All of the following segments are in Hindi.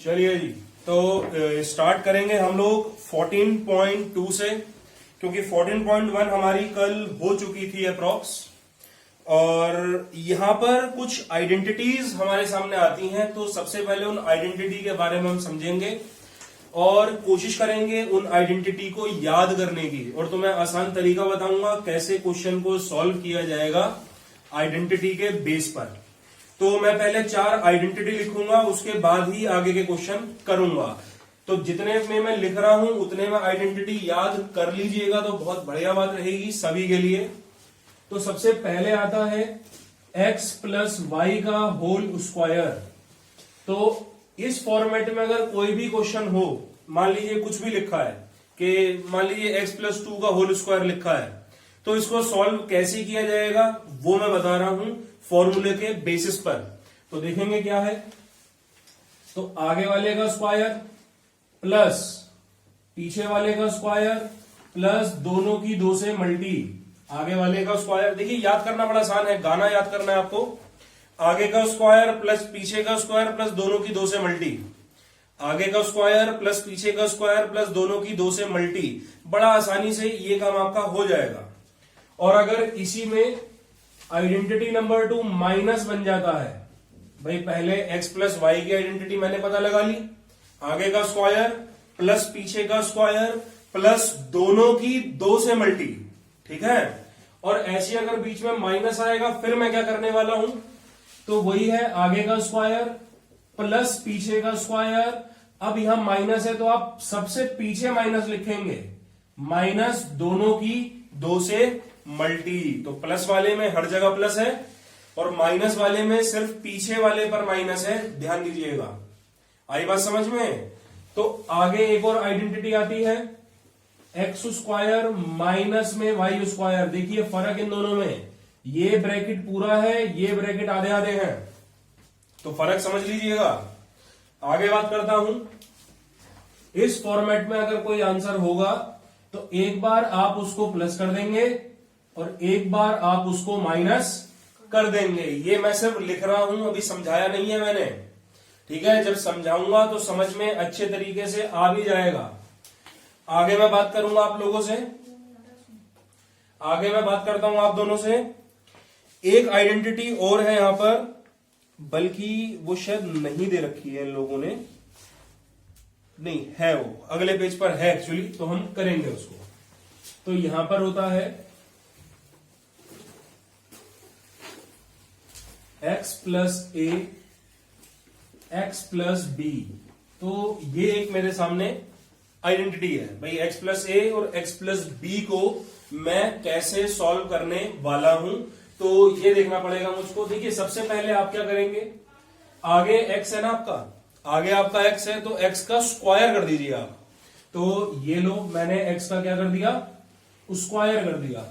चलिए जी, तो स्टार्ट करेंगे हम लोग 14.2 से, क्योंकि 14.1 हमारी कल हो चुकी थी अप्रॉक्स। और यहां पर कुछ आइडेंटिटीज हमारे सामने आती हैं, तो सबसे पहले उन आइडेंटिटी के बारे में हम समझेंगे और कोशिश करेंगे उन आइडेंटिटी को याद करने की। और तुम्हें आसान तरीका बताऊंगा कैसे क्वेश्चन को सॉल्व किया जाएगा आइडेंटिटी के बेस पर। तो मैं पहले 4 आइडेंटिटी लिखूंगा, उसके बाद ही आगे के क्वेश्चन करूंगा। तो जितने में मैं लिख रहा हूं उतने में आइडेंटिटी याद कर लीजिएगा, तो बहुत बढ़िया बात रहेगी सभी के लिए। तो सबसे पहले आता है x प्लस वाई का होल स्क्वायर। तो इस फॉर्मेट में अगर कोई भी क्वेश्चन हो, मान लीजिए कुछ भी लिखा है कि मान लीजिए x प्लस 2 का होल स्क्वायर लिखा है, तो इसको सॉल्व कैसे किया जाएगा वो मैं बता रहा हूं फॉर्मूले के बेसिस पर। तो देखेंगे क्या है। तो आगे वाले का स्क्वायर प्लस पीछे वाले का स्क्वायर प्लस दोनों की 2 से मल्टी आगे वाले का स्क्वायर। देखिए याद करना बड़ा आसान है, गाना याद करना है आपको। आगे का स्क्वायर प्लस पीछे का स्क्वायर प्लस दोनों की 2 से मल्टी, आगे का स्क्वायर प्लस पीछे का स्क्वायर प्लस दोनों की 2 से मल्टी। बड़ा आसानी से ये काम आपका हो जाएगा। और अगर इसी में आइडेंटिटी नंबर 2 माइनस बन जाता है, भाई पहले x प्लस वाई की आइडेंटिटी मैंने पता लगा ली, आगे का स्क्वायर प्लस पीछे का स्क्वायर प्लस दोनों की 2 से मल्टी, ठीक है। और ऐसी अगर बीच में माइनस आएगा फिर मैं क्या करने वाला हूं, तो वही है आगे का स्क्वायर प्लस पीछे का स्क्वायर। अब यहां माइनस है तो आप सबसे पीछे माइनस लिखेंगे, माइनस दोनों की 2 से मल्टी। तो प्लस वाले में हर जगह प्लस है और माइनस वाले में सिर्फ पीछे वाले पर माइनस है, ध्यान दीजिएगा। आई बात समझ में। तो आगे एक और आइडेंटिटी आती है एक्स स्क्वायर माइनस में वाई स्क्वायर। देखिए फर्क इन दोनों में, ये ब्रैकेट पूरा है, ये ब्रैकेट आधे आधे हैं, तो फर्क समझ लीजिएगा। आगे बात करता हूं, इस फॉर्मेट में अगर कोई आंसर होगा तो एक बार आप उसको प्लस कर देंगे और एक बार आप उसको माइनस कर देंगे। ये मैं सिर्फ लिख रहा हूं, अभी समझाया नहीं है मैंने, ठीक है। जब समझाऊंगा तो समझ में अच्छे तरीके से आ भी जाएगा। आगे मैं बात करूंगा आप लोगों से, आगे मैं बात करता हूं आप दोनों से। एक आइडेंटिटी और है यहां पर, बल्कि वो शायद नहीं दे रखी है इन लोगों ने, नहीं है, वो अगले पेज पर है एक्चुअली, तो हम करेंगे उसको। तो यहां पर होता है x प्लस ए एक्स प्लस बी। तो ये एक मेरे सामने आइडेंटिटी है भाई, x प्लस ए और x प्लस बी को मैं कैसे सॉल्व करने वाला हूं, तो ये देखना पड़ेगा मुझको। देखिए सबसे पहले आप क्या करेंगे, आगे x है ना आपका, आगे आपका x है तो x का स्क्वायर कर दीजिए आप। तो ये लो मैंने x का क्या कर दिया, स्क्वायर कर दिया।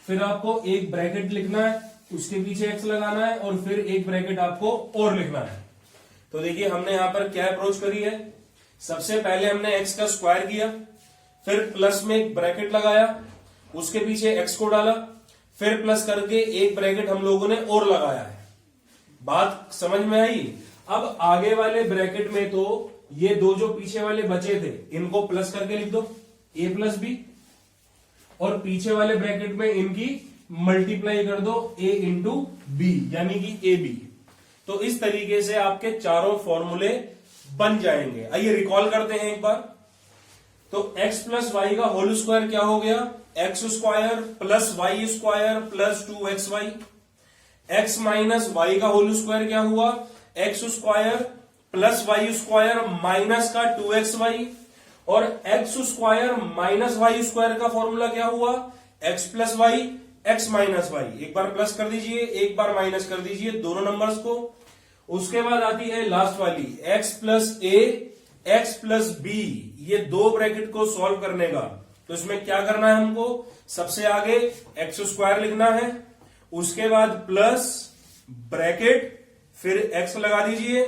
फिर आपको एक ब्रैकेट लिखना है, उसके पीछे x लगाना है और फिर एक ब्रैकेट आपको और लिखना है। तो देखिए हमने यहां पर क्या अप्रोच करी है, सबसे पहले हमने x का स्क्वायर किया, फिर प्लस में एक ब्रैकेट लगाया, उसके पीछे x को डाला, फिर प्लस करके एक ब्रैकेट हम लोगों ने और लगाया है। बात समझ में आई। अब आगे वाले ब्रैकेट में तो ये 2 जो पीछे वाले बचे थे इनको प्लस करके लिख दो, a प्लस बी, और पीछे वाले ब्रैकेट में इनकी मल्टीप्लाई कर दो a इंटू बी, यानी कि ए बी। तो इस तरीके से आपके चारों फॉर्मूले बन जाएंगे। आइए रिकॉल करते हैं एक बार। तो x प्लस वाई का होल स्क्वायर क्या हो गया, X square plus Y square plus 2xy। x minus Y का होल स्क्वायर क्या हुआ, X square plus Y square minus का 2xy। और X square minus Y square का फॉर्मूला क्या हुआ, x plus Y x minus Y. एक बार प्लस कर दीजिए, एक बार माइनस कर दीजिए दोनों नंबर्स को। उसके बाद आती है लास्ट वाली x प्लस ए एक्स प्लस बी। ये 2 ब्रैकेट को सॉल्व करने का, तो इसमें क्या करना है हमको, सबसे आगे एक्स स्क्वायर लिखना है, उसके बाद प्लस ब्रैकेट, फिर x लगा दीजिए,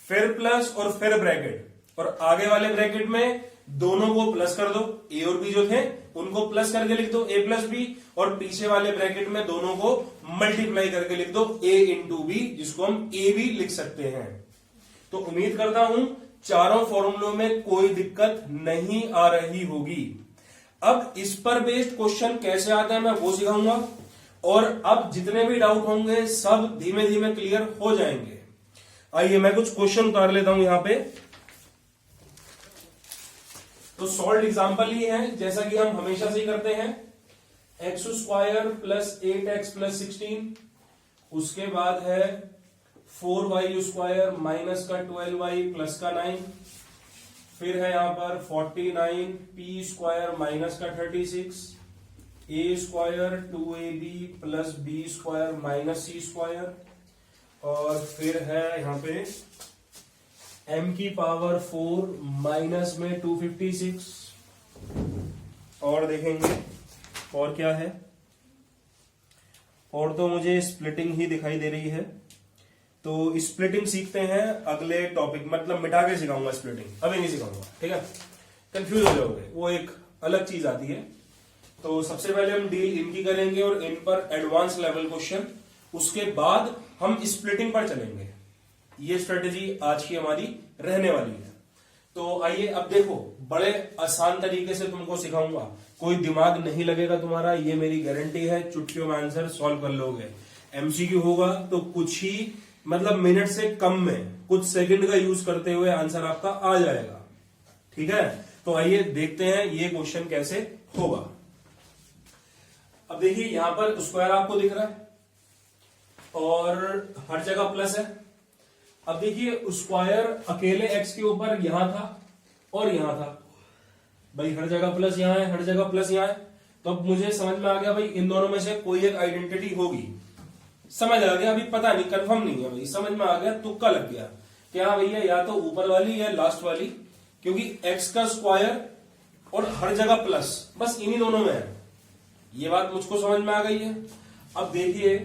फिर प्लस और फिर ब्रैकेट, और आगे वाले ब्रैकेट में दोनों को प्लस कर दो, a और b जो थे उनको प्लस करके लिख दो a प्लस बी, और पीछे वाले ब्रैकेट में दोनों को मल्टीप्लाई करके लिख दो a इंटू बी, जिसको हम a भी लिख सकते हैं। तो उम्मीद करता हूं चारों फॉर्मूलों में कोई दिक्कत नहीं आ रही होगी। अब इस पर बेस्ड क्वेश्चन कैसे आते हैं मैं वो सिखाऊंगा, और अब जितने भी डाउट होंगे सब धीमे धीमे क्लियर हो जाएंगे। आइए मैं कुछ क्वेश्चन उतार लेता हूं यहां पे। तो सॉल्व एग्जांपल ही है जैसा कि हम हमेशा से ही करते हैं, x square plus 8x plus 16, उसके बाद है 4y स्क्वायर माइनस का 12y प्लस का 9, फिर है यहां पर 49 p स्क्वायर माइनस का 36, a square 2ab plus b square minus c square, और फिर है यहां पे m की पावर 4 माइनस में 256, और देखेंगे और क्या है, और तो मुझे स्प्लिटिंग ही दिखाई दे रही है। तो स्प्लिटिंग सीखते हैं अगले टॉपिक, मतलब मिटा के सिखाऊंगा स्प्लिटिंग, अभी नहीं सिखाऊंगा, ठीक है, कंफ्यूज हो जाओगे, वो एक अलग चीज आती है। तो सबसे पहले हम डील इनकी करेंगे और इन पर एडवांस लेवल क्वेश्चन, उसके बाद हम स्प्लिटिंग पर चलेंगे। ये स्ट्रेटेजी आज की हमारी रहने वाली है। तो आइए अब देखो, बड़े आसान तरीके से तुमको सिखाऊंगा, कोई दिमाग नहीं लगेगा तुम्हारा, ये मेरी गारंटी है। चुटकियों में आंसर सॉल्व कर लोगे। एमसीक्यू होगा तो कुछ ही मतलब मिनट से कम में, कुछ सेकंड का यूज करते हुए आंसर आपका आ जाएगा, ठीक है। तो आइए देखते हैं ये क्वेश्चन कैसे होगा। अब देखिए यहां पर स्क्वायर आपको दिख रहा है और हर जगह प्लस है। अब देखिए स्क्वायर अकेले एक्स के ऊपर यहां था और यहां था, भाई हर जगह प्लस यहां है, हर जगह प्लस यहां है। तो अब मुझे समझ में आ गया भाई इन दोनों में से कोई एक आइडेंटिटी होगी, समझ आ गया। अभी पता नहीं, कंफर्म नहीं है भाई, समझ में आ गया, तुक्का लग गया क्या भैया, या तो ऊपर वाली या लास्ट वाली, क्योंकि एक्स का स्क्वायर और हर जगह प्लस, बस इन्हीं दोनों में है। ये बात मुझको समझ में आ गई है। अब देखिए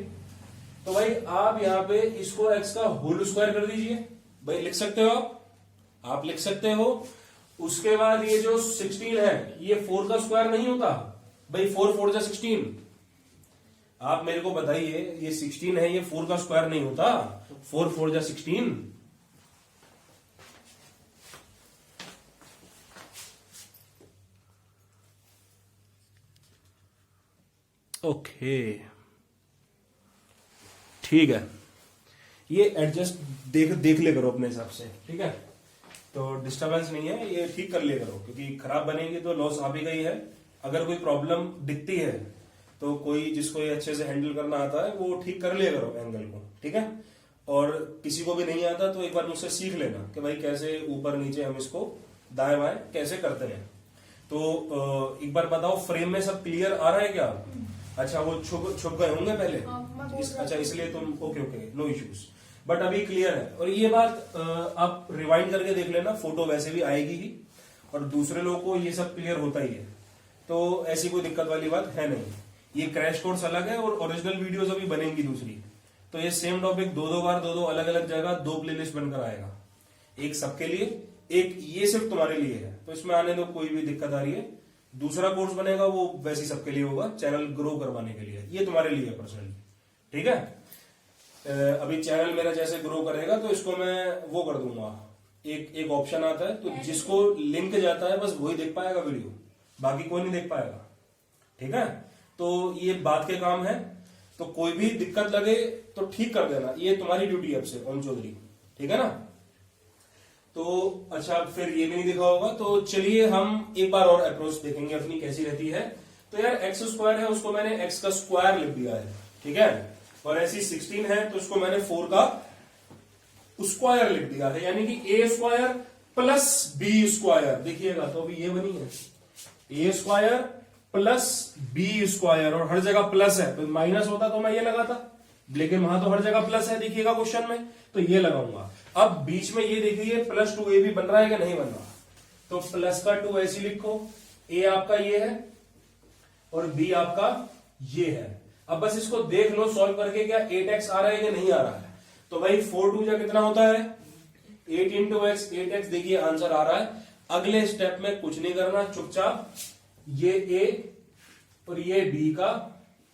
तो भाई आप यहां पे इसको एक्स का होल स्क्वायर कर दीजिए, भाई लिख सकते हो आप लिख सकते हो। उसके बाद ये जो 16 है ये 4 का स्क्वायर नहीं होता भाई, 4 4 जा 16। आप मेरे को बताइए, ये 16 है, ये 4 का स्क्वायर नहीं होता, 4 4 जा 16। ओके ठीक है, ये एडजस्ट देख ले करो अपने हिसाब से, ठीक है। तो डिस्टरबेंस नहीं है, ये ठीक कर लिया करो, क्योंकि खराब बनेगी तो लॉस आ भी गई है। अगर कोई प्रॉब्लम दिखती है तो कोई जिसको ये अच्छे से हैंडल करना आता है वो ठीक कर लिया करो एंगल को, ठीक है। और किसी को भी नहीं आता तो एक बार मुझसे सीख लेना कि भाई कैसे ऊपर नीचे हम इसको दाएं बाएं कैसे करते हैं। तो एक बार बताओ फ्रेम में सब क्लियर आ रहा है क्या? अच्छा वो छुप गए होंगे पहले, अच्छा इसलिए तुम ओके नो इश्यूज, बट अभी क्लियर है। और ये बात आप रिवाइंड करके देख लेना, फोटो वैसे भी आएगी ही, और दूसरे लोगों को ये सब क्लियर होता ही है, तो ऐसी कोई दिक्कत वाली बात है नहीं। ये क्रैश कोर्स अलग है और ओरिजिनल वीडियोस अभी बनेंगी दूसरी, तो ये सेम टॉपिक दो दो अलग अलग जगह 2 प्लेलिस्ट बनकर आएगा, एक सबके लिए, एक ये सिर्फ तुम्हारे लिए है। तो इसमें आने दो, कोई भी दिक्कत आ रही है। दूसरा कोर्स बनेगा वो वैसे सबके लिए होगा, चैनल ग्रो करवाने के लिए, ये तुम्हारे लिए पर्सनली, ठीक है। अभी चैनल मेरा जैसे ग्रो करेगा तो इसको मैं वो कर दूंगा, एक ऑप्शन आता है, तो जिसको लिंक जाता है बस वही देख पाएगा वीडियो, बाकी कोई नहीं देख पाएगा, ठीक है। तो ये बात के काम है, तो कोई भी दिक्कत लगे तो ठीक कर देना, ये तुम्हारी ड्यूटी है अब से ओम चौधरी, ठीक है ना। तो अच्छा फिर ये भी नहीं दिखा होगा, तो चलिए हम एक बार और अप्रोच देखेंगे अपनी कैसी रहती है। तो यार एक्स स्क्वायर है, उसको मैंने एक्स का स्क्वायर लिख दिया है, ठीक है। और ऐसी 16 है तो उसको मैंने 4 का स्क्वायर लिख दिया है, यानी कि ए स्क्वायर प्लस बी स्क्वायर, देखिएगा तो अभी ये बनी है a square plus b square, और हर जगह प्लस है, तो माइनस होता तो मैं ये लगाता, लेकिन वहां तो हर जगह प्लस है, देखिएगा क्वेश्चन में, तो ये लगाऊंगा। अब बीच में ये देखिए प्लस 2ab बन रहा है कि नहीं बन रहा, तो प्लस का 2 ऐसी लिखो, ए आपका ये है और बी आपका ये है। अब बस इसको देख लो सॉल्व करके, क्या 8x आ रहा है या नहीं आ रहा है। तो भाई 4 2 जा कितना होता है 8 इंटू एक्स, 8x, देखिए आंसर आ रहा है। अगले स्टेप में कुछ नहीं करना, चुपचाप ये ए और ये बी का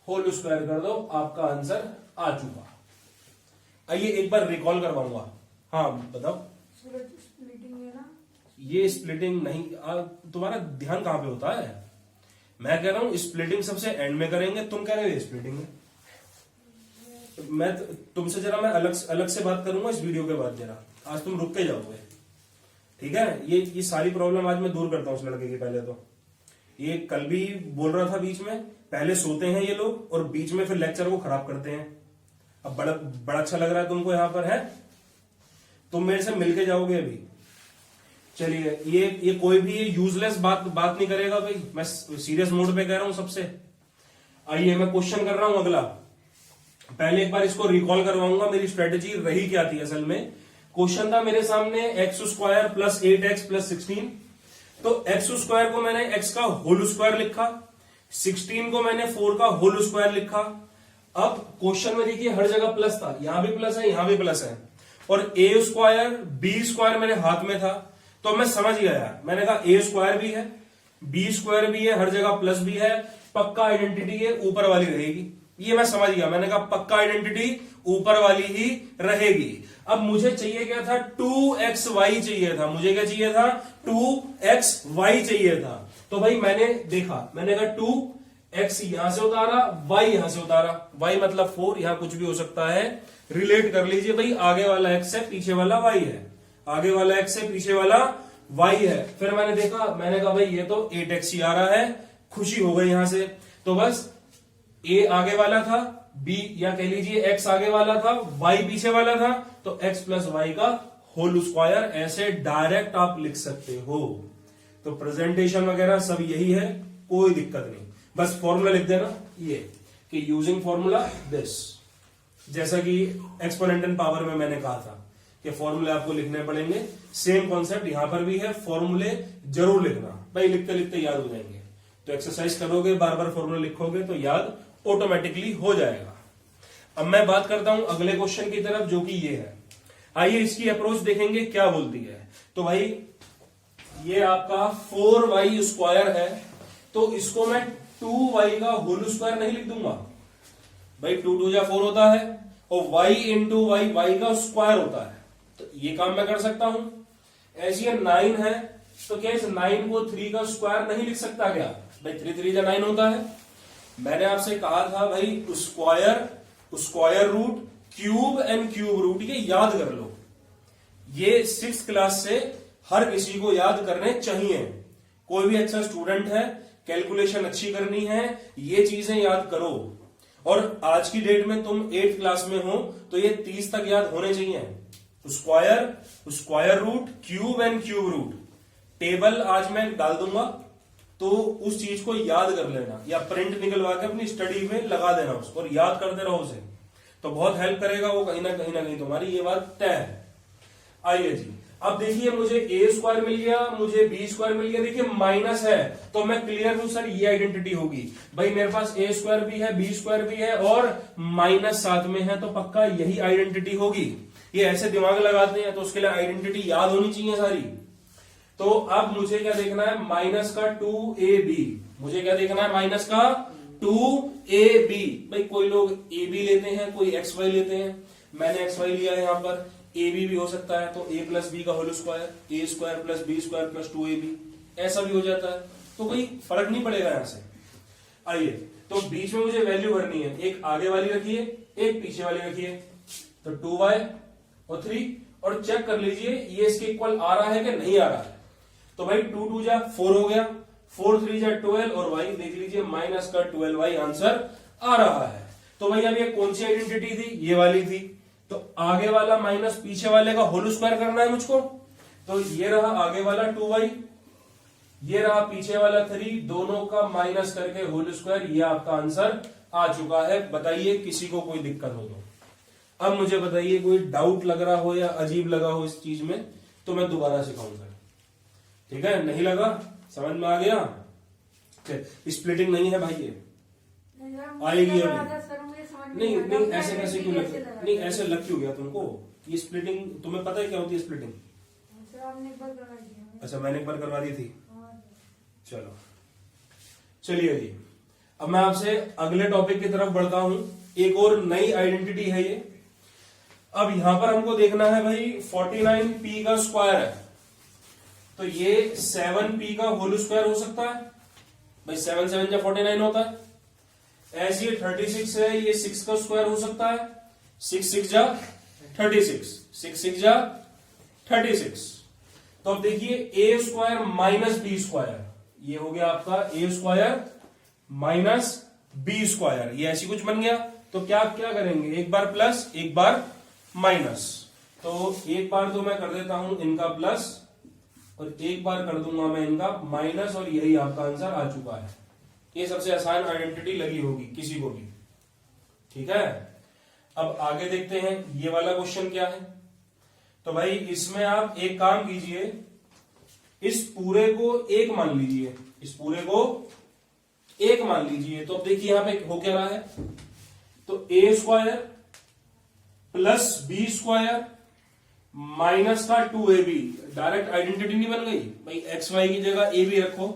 होल स्क्वायर कर दो, आपका आंसर आ चुका। आइए एक बार रिकॉल करवाऊंगा, हाँ बताओ। स्प्लिटिंग है ये स्प्लिटिंग नहीं, तुम्हारा ध्यान कहां पे होता है? मैं कह रहा हूं स्प्लिटिंग सबसे एंड में करेंगे, तुम कह रहे हो स्प्लिटिंग में। मैं तुमसे जरा मैं अलग से बात करूंगा इस वीडियो के बाद, जरा आज तुम रुक के जाओगे, ठीक है? ये सारी प्रॉब्लम आज मैं दूर करता हूं उस लड़के की। पहले तो ये कल भी बोल रहा था बीच में, पहले सोते हैं ये लोग और बीच में फिर लेक्चर को खराब करते हैं। अब बड़ा अच्छा लग रहा है तुमको यहां पर, है? तुम मेरे से मिलके जाओगे अभी। चलिए, ये कोई भी यूजलेस बात नहीं करेगा भाई, मैं सीरियस मोड पे कह रहा हूं सबसे। आइए मैं क्वेश्चन कर रहा हूं अगला। पहले एक बार इसको रिकॉल करवाऊंगा, मेरी स्ट्रेटेजी रही क्या थी असल में। क्वेश्चन था मेरे सामने x² प्लस 8x प्लस 16। तो x² को मैंने x का होल स्क्वायर लिखा, 16 को मैंने 4 का होल स्क्वायर लिखा। अब क्वेश्चन में देखिए हर जगह प्लस था, यहां भी प्लस है, यहां भी प्लस है, और a² b² मेरे हाथ में था। तो मैं समझ गया यार, मैंने कहा a² भी है, b² भी है, हर जगह प्लस भी है, पक्का आइडेंटिटी है ऊपर वाली रहेगी। ये मैं समझ गया, मैंने कहा पक्का आइडेंटिटी ऊपर वाली ही रहेगी। अब मुझे चाहिए क्या था? 2xy चाहिए था। मुझे क्या चाहिए था? 2xy चाहिए था। तो भाई मैंने देखा, मैंने कहा 2x यहां से उतारा, y यहां से उतारा, y मतलब 4, यहां कुछ भी हो सकता है, रिलेट कर लीजिए भाई। आगे वाला x है, पीछे वाला y है, आगे वाला x है, पीछे वाला y है। फिर मैंने देखा, मैंने कहा भाई ये तो 8x ही आ रहा है, खुशी हो गई यहां से। तो बस a आगे वाला था, b या कह लीजिए x आगे वाला था, y पीछे वाला था, तो x प्लस वाई का होल स्क्वायर ऐसे डायरेक्ट आप लिख सकते हो। तो प्रेजेंटेशन वगैरह सब यही है, कोई दिक्कत नहीं। बस फॉर्मूला लिख देना ये कि यूजिंग फॉर्मूला दिस, जैसा कि एक्सपोनेंट एंड पावर में मैंने कहा था कि फॉर्मूले आपको लिखने पड़ेंगे। सेम कॉन्सेप्ट यहां पर भी है, फॉर्मूले जरूर लिखना भाई, लिखते लिखते याद हो जाएंगे। तो एक्सरसाइज करोगे, बार बार फॉर्मूला लिखोगे तो याद ऑटोमेटिकली हो जाएगा। अब मैं बात करता हूं अगले क्वेश्चन की तरफ, जो कि ये है। आइए इसकी अप्रोच देखेंगे क्या बोलती है। तो भाई ये आपका 4y² है, तो इसको मैं 2y का होल स्क्वायर नहीं लिख दूंगा भाई, 2 2 जा 4 होता है, और y इंटू वाई y का स्क्वायर होता है। तो ये काम मैं कर सकता हूं। ऐसी ये 9 है, तो क्या इस 9 को 3 का स्क्वायर नहीं लिख सकता क्या भाई? 3 3 जा 9 होता है। मैंने आपसे कहा था भाई square root, cube and cube root, ये याद कर लो। ये 6th क्लास से हर किसी को याद करने चाहिए। कोई भी अच्छा स्टूडेंट है, कैलकुलेशन अच्छी करनी है, ये चीजें याद करो। और आज की डेट में तुम 8th क्लास में हो तो ये 30 तक याद होने चाहिए। Square root, cube and cube root, table आज मैं डाल दूंगा, तो उस चीज को याद कर लेना, या प्रिंट निकलवा के अपनी स्टडी में लगा देना उसको, और याद करते रहो उसे, तो बहुत हेल्प करेगा वो कहीं ना कहीं तुम्हारी, ये बात तय है। आइए जी, अब देखिए मुझे a² मिल गया, मुझे b² मिल गया। देखिए माइनस है तो मैं क्लियर हूं सर, ये आइडेंटिटी होगी भाई। मेरे पास a² भी है, b² भी है, और माइनस साथ में है, तो पक्का यही आइडेंटिटी होगी। ये ऐसे दिमाग लगाते हैं तो उसके लिए आइडेंटिटी याद होनी चाहिए सारी। तो अब मुझे क्या देखना है? माइनस का 2ab। मुझे क्या देखना है? माइनस का 2ab। भाई कोई लोग ab लेते हैं, कोई xy लेते हैं, मैंने xy लिया है यहां पर। ab भी हो सकता है, तो a प्लस बी का whole square, a² plus b² plus 2ab, ऐसा भी हो जाता है, तो कोई फर्क नहीं पड़ेगा यहां से। आइए, तो बीच में मुझे वैल्यू भरनी है, एक आगे वाली रखिए, एक पीछे वाली रखिए। तो 2y और 3, और चेक कर लीजिए ये इसके इक्वल आ रहा है कि नहीं आ रहा है। तो भाई 2 2 जा 4 हो गया, 4 3 जा 12, और y देख लीजिए माइनस का 12y आंसर आ रहा है। तो भाई अब ये कौन सी आइडेंटिटी थी? ये वाली थी। तो आगे वाला माइनस पीछे वाले का होल स्क्वायर करना है मुझको। तो ये रहा आगे वाला 2y, ये रहा पीछे वाला 3, दोनों का माइनस करके होल स्क्वायर, ये आपका आंसर आ चुका है। बताइए किसी को कोई दिक्कत हो तो। अब मुझे बताइए कोई डाउट लग रहा हो या अजीब लगा हो इस चीज में, तो मैं दोबारा सिखाऊंगा। ठीक है? नहीं लगा, समझ में आ गया? स्प्लिटिंग नहीं है भाई, ये आएगी अभी। नहीं नहीं, ऐसे कैसे क्यों लग, नहीं ऐसे लग क्यों गया तुमको? ये स्प्लिटिंग तुम्हें पता है क्या होती है स्प्लिटिंग? अच्छा, मैंने एक बार करवा दी थी। चलो चलिए जी, अब मैं आपसे अगले टॉपिक की तरफ बढ़ता हूं। एक और नई आइडेंटिटी है ये। अब यहां पर हमको देखना है भाई 49p का स्क्वायर है। तो ये 7p का होल स्क्वायर हो सकता है भाई, 7 7 जा 49 होता है। ऐसे ये 36 है, ये 6 का स्क्वायर हो सकता है, 6 6 जा 36, 6 6 जा 36। तो अब देखिए ए स्क्वायर माइनस बी स्क्वायर, ये हो गया आपका ए स्क्वायर माइनस बी स्क्वायर, ये ऐसी कुछ बन गया। तो क्या करेंगे, एक बार प्लस एक बार माइनस। तो एक बार तो मैं कर देता हूं इनका प्लस और एक बार कर दूंगा मैं इनका माइनस, और यही आपका आंसर आ चुका है। ये सबसे आसान आइडेंटिटी लगी होगी किसी को भी, ठीक है। अब आगे देखते हैं ये वाला क्वेश्चन क्या है। तो भाई इसमें आप एक काम कीजिए, इस पूरे को एक मान लीजिए, इस पूरे को एक मान लीजिए। तो अब देखिए यहां पे हो क्या रहा है, तो a square plus b square minus का 2ab, डायरेक्ट आइडेंटिटी नहीं बन गई भाई, एक्स वाई की जगह ए बी रखो,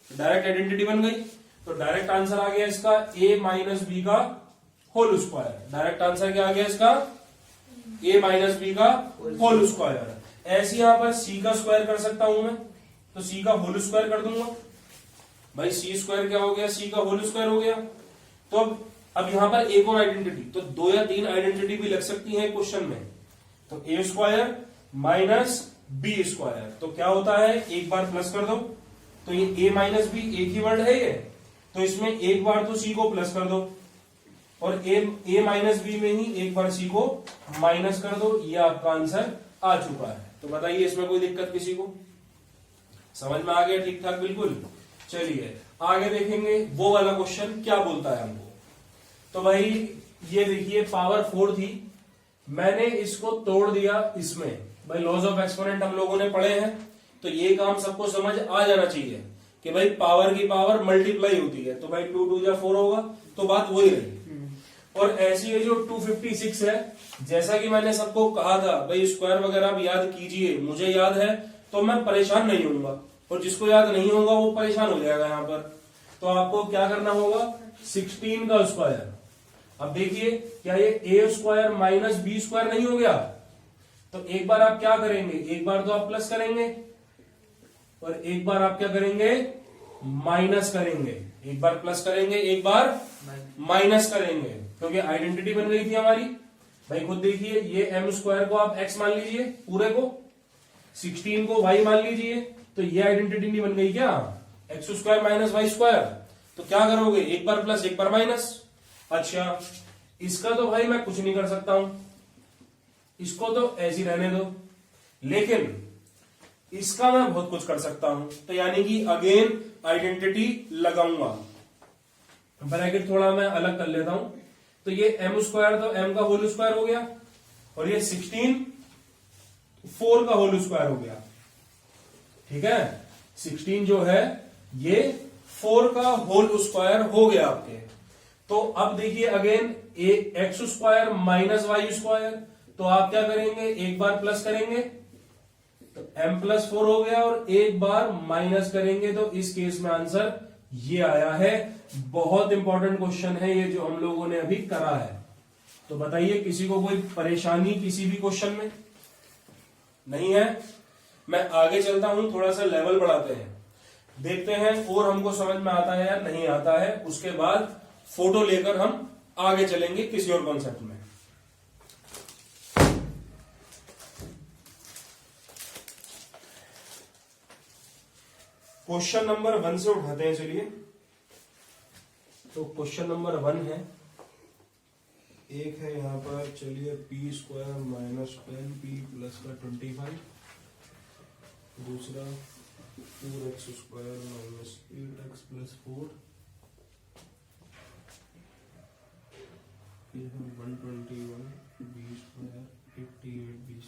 डायरेक्ट आइडेंटिटी बन गई। तो डायरेक्ट आंसर आ गया इसका a माइनस बी का होल स्क्वायर। डायरेक्ट आंसर क्या आ गया इसका, a माइनस बी का होल स्क्वायर। ऐसे यहां पर c का स्क्वायर कर सकता हूं मैं, तो c का होल स्क्वायर कर दूंगा भाई, c स्क्वायर क्या हो गया, c का होल स्क्वायर हो गया। तो अब यहां पर एक और आइडेंटिटी, तो 2 या 3 आइडेंटिटी भी लग सकती है क्वेश्चन में। तो a square minus B square, तो क्या होता है, एक बार प्लस कर दो, तो ये a माइनस बी एक ही वर्ड है ये, तो इसमें एक बार तो c को प्लस कर दो, और a माइनस बी में ही एक बार c को माइनस कर दो, ये आपका आंसर आ चुका है। तो बताइए इसमें कोई दिक्कत किसी को, समझ में आ गया ठीक ठाक बिल्कुल। चलिए आगे देखेंगे वो वाला क्वेश्चन क्या बोलता है हमको। तो भाई ये देखिए पावर 4 थी, मैंने इसको तोड़ दिया इसमें, भाई लॉज ऑफ एक्सपोनेंट हम लोगों ने पढ़े हैं, तो ये काम सबको समझ आ जाना चाहिए कि भाई पावर की पावर मल्टीप्लाई होती है, तो भाई 2 2 जा 4 होगा, तो बात वही रही। और ऐसी है जो 256 है, जैसा कि मैंने सबको कहा था भाई स्क्वायर वगैरह आप याद कीजिए, मुझे याद है तो मैं परेशान नहीं होऊंगा, और जिसको याद नहीं होगा वो परेशान हो जाएगा यहाँ पर। तो आपको क्या करना होगा, 16 का स्क्वायर। अब देखिए क्या ये ए स्क्वायर माइनस बी स्क्वायर नहीं हो गया, तो एक बार आप क्या करेंगे, एक बार तो आप प्लस करेंगे और एक बार आप क्या करेंगे, माइनस करेंगे। एक बार प्लस करेंगे, एक बार माइनस करेंगे, क्योंकि आइडेंटिटी बन गई थी हमारी। भाई खुद देखिए, ये एम स्क्वायर को आप एक्स मान लीजिए पूरे को, 16 को वाई मान लीजिए, तो ये आइडेंटिटी नहीं बन गई क्या, X square minus Y square. तो क्या करोगे, एक बार प्लस एक बार माइनस। अच्छा इसका तो भाई मैं कुछ नहीं कर सकता हूं, इसको तो ऐसे ही रहने दो, लेकिन इसका मैं बहुत कुछ कर सकता हूं। तो यानी कि अगेन आइडेंटिटी लगाऊंगा, ब्रैकेट थोड़ा मैं अलग कर लेता हूं। तो ये एम स्क्वायर तो एम का होल स्क्वायर हो गया, और ये 16 4 का होल स्क्वायर हो गया, ठीक है। 16 जो है ये 4 का होल स्क्वायर हो गया आपके। तो अब देखिए again X square minus Y square, तो आप क्या करेंगे, एक बार प्लस करेंगे तो m प्लस 4 हो गया, और एक बार माइनस करेंगे, तो इस केस में आंसर ये आया है। बहुत इंपॉर्टेंट क्वेश्चन है ये जो हम लोगों ने अभी करा है। तो बताइए किसी को कोई परेशानी किसी भी क्वेश्चन में नहीं है। मैं आगे चलता हूं, थोड़ा सा लेवल बढ़ाते हैं, देखते हैं और हमको समझ में आता है या नहीं आता है, उसके बाद फोटो लेकर हम आगे चलेंगे किसी और कॉन्सेप्ट में। क्वेश्चन नंबर 1 से उठाते हैं, चलिए। तो क्वेश्चन नंबर 1 है, एक है यहां पर, चलिए P square minus 10p plus का 25, दूसरा 4x square minus 8x plus 4, फिर हम 121 B square 88b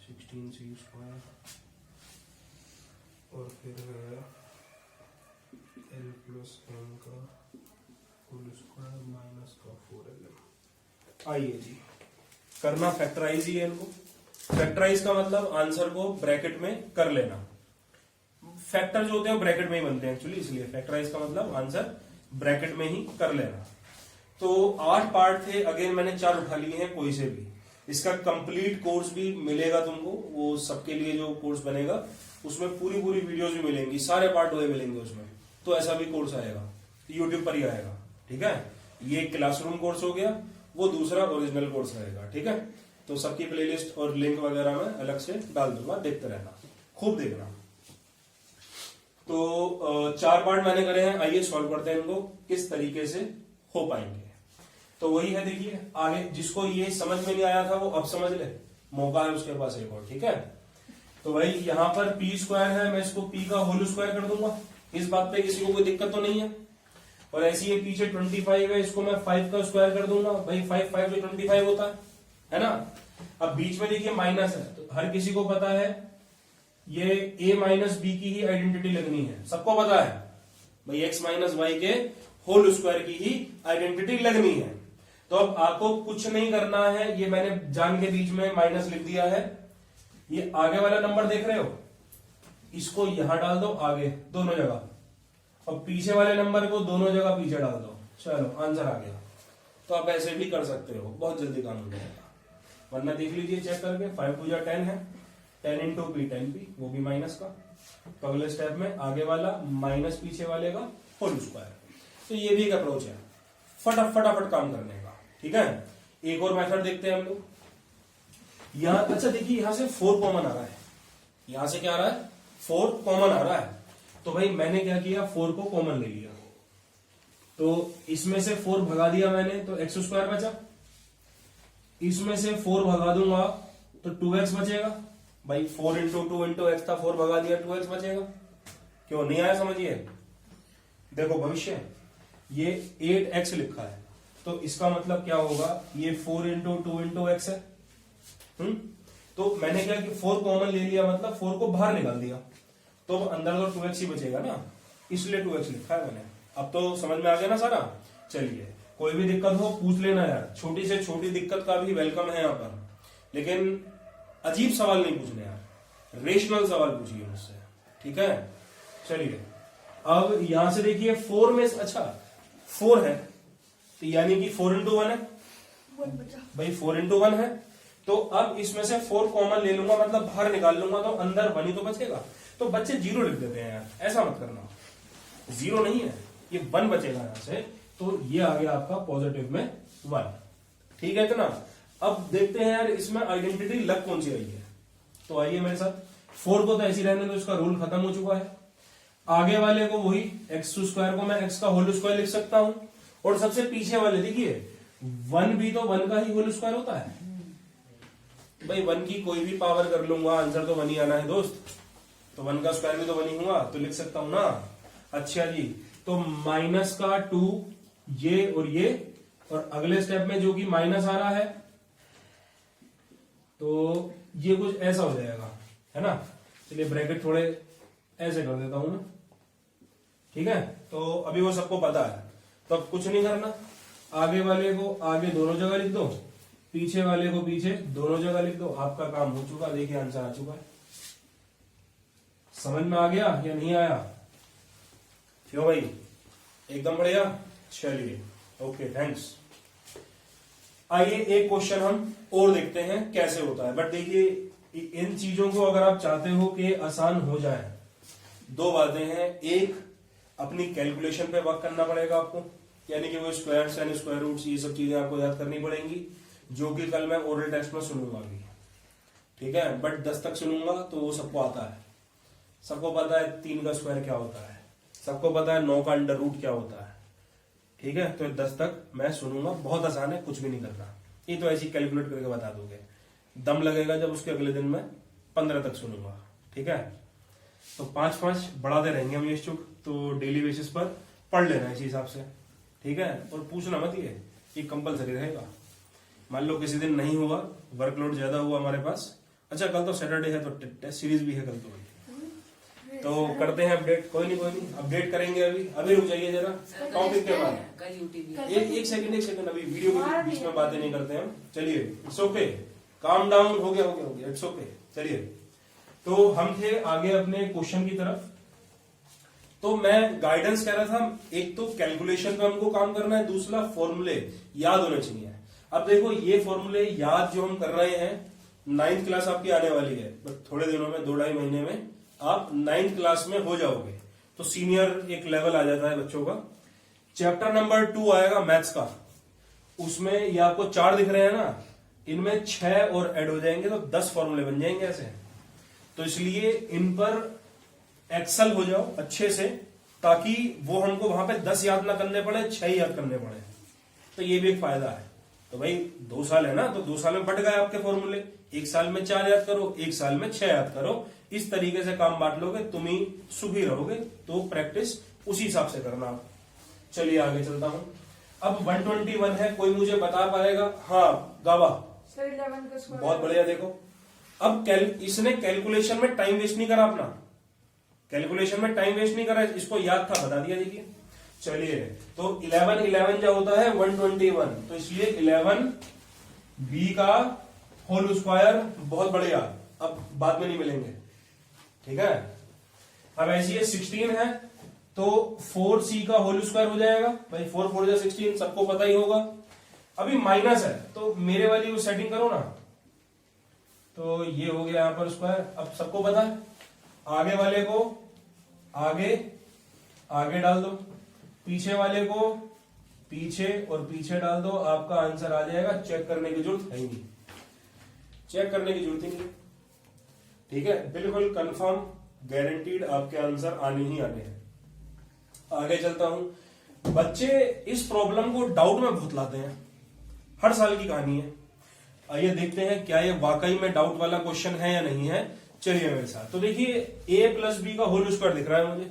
16c square, और फिर है एल प्लस एम का होल स्क्वायर माइनस का 4l। आइए जी, करना फैक्टराइज ही है इनको। फैक्टराइज का मतलब आंसर को ब्रैकेट में कर लेना। फैक्टर जो होते हैं ब्रैकेट में ही बनते हैं एक्चुअली, इसलिए फैक्टराइज का मतलब आंसर ब्रैकेट में ही कर लेना। तो 8 पार्ट थे, अगेन मैंने 4 उठा लिए हैं कोई से भी। इसका कंप्लीट कोर्स भी मिलेगा तुमको, वो सबके लिए जो कोर्स बनेगा उसमें पूरी पूरी वीडियोस भी मिलेंगी, सारे पार्ट हुए मिलेंगे उसमें। तो ऐसा भी कोर्स आएगा, यूट्यूब पर ही आएगा, ठीक है। ये क्लासरूम कोर्स हो गया, वो दूसरा ओरिजिनल कोर्स रहेगा, ठीक है। तो सबकी प्लेलिस्ट और लिंक वगैरह मैं अलग से डाल दूंगा, देखते रहना, खूब देखना। तो 4 पार्ट मैंने करे हैं, आइए सॉल्व करते हैं इनको किस तरीके से हो पाएंगे। तो वही है, देखिए आगे जिसको ये समझ में नहीं आया था वो अब समझ ले, मौका है उसके पास एक और, ठीक है। तो भाई यहाँ पर पी स्क्वायर है, मैं इसको पी का होल स्क्वायर कर दूंगा, इस बात पे किसी को कोई दिक्कत तो नहीं है। और ऐसी ये पीछे 25 है, इसको मैं 5 का स्क्वायर कर दूंगा, भाई 5 जो 25 होता है ना। अब बीच में देखिए माइनस है, तो हर किसी को पता है ये a माइनस बी की ही आइडेंटिटी लगनी है, सबको पता है भाई x माइनस वाई के होल स्क्वायर की ही आइडेंटिटी लगनी है। तो अब आपको कुछ नहीं करना है, ये मैंने जान के बीच में माइनस लिख दिया है। ये आगे वाला नंबर देख रहे हो, इसको यहां डाल दो आगे दोनों जगह, और पीछे वाले नंबर को दोनों जगह पीछे डाल दो, चलो आंसर आ गया। तो आप ऐसे भी कर सकते हो, बहुत जल्दी काम हो जाएगा। वरना देख लीजिए चेक करके, 5 2 10 है, 10 इंटू पी 10p, वो भी माइनस का। तो अगले स्टेप में आगे वाला माइनस पीछे वाले का होल स्क्वायर। तो ये भी एक अप्रोच है फटाफट काम करने का, ठीक है। एक और मेथड देखते हैं हम लोग। यहां अच्छा देखिए, यहां से 4 कॉमन आ रहा है, यहां से क्या आ रहा है 4 कॉमन आ रहा है। तो भाई मैंने क्या किया, 4 को कॉमन ले लिया, तो इसमें से 4 भगा दिया मैंने, तो एक्स स्क्वायर बचा। इसमें से 4 भगा दूंगा तो 2x बचेगा, भाई 4 इंटू 2 इंटू एक्स था, 4 भगा दिया 2x बचेगा। क्यों नहीं आया समझिए, देखो भविष्य ये 8x लिखा है, तो इसका मतलब क्या होगा, ये 4 इंटू 2 इंटू एक्स है। तो मैंने क्या कि 4 कॉमन ले लिया, मतलब 4 को बाहर निकाल दिया, तो अंदर तो 2x ही बचेगा ना, इसलिए 2x लिखा है मैंने। अब तो समझ में आ गया ना सारा। चलिए कोई भी दिक्कत हो पूछ लेना यार, छोटी से छोटी दिक्कत का भी वेलकम है यहाँ पर, लेकिन अजीब सवाल नहीं पूछने यार, रेशनल सवाल पूछिए मुझसे, ठीक है। चलिए अब यहां से देखिए 4 में अच्छा 4 है, तो यानी कि 4 इंटू 1 है, भाई 4 इंटू 1 है। तो अब इसमें से 4 कॉमन ले लूंगा, मतलब बाहर निकाल लूंगा, तो अंदर 1 ही तो बचेगा। तो बच्चे 0 लिख देते हैं यार, ऐसा मत करना, 0 नहीं है, ये 1 बचेगा यहां से। तो ये आ गया आपका पॉजिटिव में 1, ठीक है इतना। अब देखते हैं यार इसमें आइडेंटिटी लग कौन सी आई है। तो आइए मेरे साथ, 4 को तो ऐसी रहने दो, इसका रूल खत्म हो चुका है। आगे वाले को वही एक्स स्क्वायर को मैं एक्स का होल स्क्वायर लिख सकता हूं, और सबसे पीछे वाले देखिए 1 भी तो 1 का ही होल स्क्वायर होता है, भाई 1 की कोई भी पावर कर लूंगा, आंसर तो 1 ही आना है दोस्त। तो 1 का स्क्वायर भी तो 1 ही हुआ, तो लिख सकता हूं ना। अच्छा जी, तो माइनस का 2 ये और अगले स्टेप में जो कि माइनस आ रहा है, तो ये कुछ ऐसा हो जाएगा, है ना। चलिए ब्रैकेट थोड़े ऐसे कर देता हूं मैं, ठीक है। तो अभी वो सबको पता है, तो अब कुछ नहीं करना, आगे वाले को आगे दोनों जगह लिख दो, पीछे वाले को पीछे दोनों जगह लिख दो, आपका काम हो चुका। देखिए आंसर आ चुका है, समझ में आ गया या नहीं आया? क्यों भाई, एकदम बढ़िया। चलिए ओके, थैंक्स। आइए एक क्वेश्चन हम और देखते हैं कैसे होता है। बट देखिए इन चीजों को अगर आप चाहते हो कि आसान हो जाए, 2 बातें हैं। एक, अपनी कैलकुलेशन पे वर्क करना पड़ेगा आपको, यानी कि वो स्क्वायर्स एंड स्क्वायर रूट्स ये सब चीजें आपको याद करनी पड़ेंगी, जो कि कल मैं ओरल टेस्ट में सुनूंगा भी, ठीक है। बट 10 तक सुनूंगा तो वो सबको आता है, सबको पता है 3 का स्क्वायर क्या होता है, सबको पता है 9 का अंडर रूट क्या होता है, ठीक है। तो 10 तक मैं सुनूंगा, बहुत आसान है, कुछ भी नहीं करना। ये तो ऐसी कैलकुलेट करके बता दोगे, दम लगेगा जब उसके अगले दिन मैं 15 तक सुनूंगा, ठीक है। तो 5-5 बढ़ाते रहेंगे हम ये चुक, तो डेली बेसिस पर पढ़ लेना इसी हिसाब से, ठीक है। और पूछना मत, ये कंपलसरी रहेगा। मान लो किसी दिन नहीं हुआ, वर्कलोड ज्यादा हुआ हमारे पास, अच्छा कल तो सैटरडे है तो टेस्ट सीरीज भी है कल, तो करते हैं अपडेट। कोई नहीं अपडेट करेंगे। अभी रुक जाइए जरा, टॉपिक के बाद एक सेकंड अभी वीडियो के बीच में बातें नहीं करते हम। चलिए इट्स ओके, काम डाउन हो गया इट्स ओके। चलिए तो हम थे आगे अपने क्वेश्चन की तरफ। तो मैं गाइडेंस कह रहा था, एक तो कैलकुलेशन पे हमको काम करना है, दूसरा फॉर्मूले याद होने चाहिए। अब देखो ये फॉर्मूले याद जो हम कर रहे हैं, 9th क्लास आपकी आने वाली है, बट थोड़े दिनों में 2-2.5 महीने में आप 9th क्लास में हो जाओगे, तो सीनियर एक लेवल आ जाता है बच्चों का। चैप्टर नंबर 2 आएगा मैथ्स का, उसमें ये आपको 4 दिख रहे हैं ना, इनमें 6 और ऐड हो जाएंगे तो 10 फॉर्मूले बन जाएंगे ऐसे। तो इसलिए इन पर एक्सल हो जाओ अच्छे से, ताकि वो हमको वहां पे 10 याद ना करने पड़े, 6 याद करने पड़े। तो ये भी एक फायदा है। तो भाई 2 साल है ना, तो 2 साल में बढ़ गए आपके फॉर्मूले, 1 साल में 4 याद करो, 1 साल में 6 याद करो। इस तरीके से काम बांट लोगे, तुम ही सुखी रहोगे। तो प्रैक्टिस उसी हिसाब से करना आप। चलिए आगे चलता हूं। अब 121 है, कोई मुझे बता पाएगा? हाँ गावा, बहुत बढ़िया। देखो अब इसने कैलकुलेशन में टाइम वेस्ट नहीं करा अपना, कैलकुलेशन में टाइम वेस्ट नहीं करा, इसको याद था, बता दिया। देखिए चलिए, तो 11 जो होता है 121, तो इसलिए 11 बी का होल स्क्वायर। बहुत बढ़िया, अब बाद में नहीं मिलेंगे, ठीक है। अब ऐसी है 16 है, तो 4c का होल स्क्वायर हो जाएगा भाई, 4 4 जा 16, सबको पता ही होगा। अभी माइनस है, तो मेरे वाली वो सेटिंग करो ना, तो ये हो गया यहां पर स्क्वायर। अब सबको पता है, आगे वाले को आगे आगे डाल दो, पीछे वाले को पीछे और पीछे डाल दो, आपका आंसर आ जाएगा। चेक करने की जरूरत है ही नहीं, चेक करने की जरूरत ही नहीं, ठीक है। बिल्कुल कंफर्म गारंटीड आपके आंसर आने ही आने हैं। आगे चलता हूं। बच्चे इस प्रॉब्लम को डाउट में बहुत लाते हैं, हर साल की कहानी है। आइए देखते हैं क्या ये वाकई में डाउट वाला क्वेश्चन है या नहीं है। चलिए मेरे साथ। तो देखिए a प्लस बी का होल स्क्वायर दिख रहा है मुझे,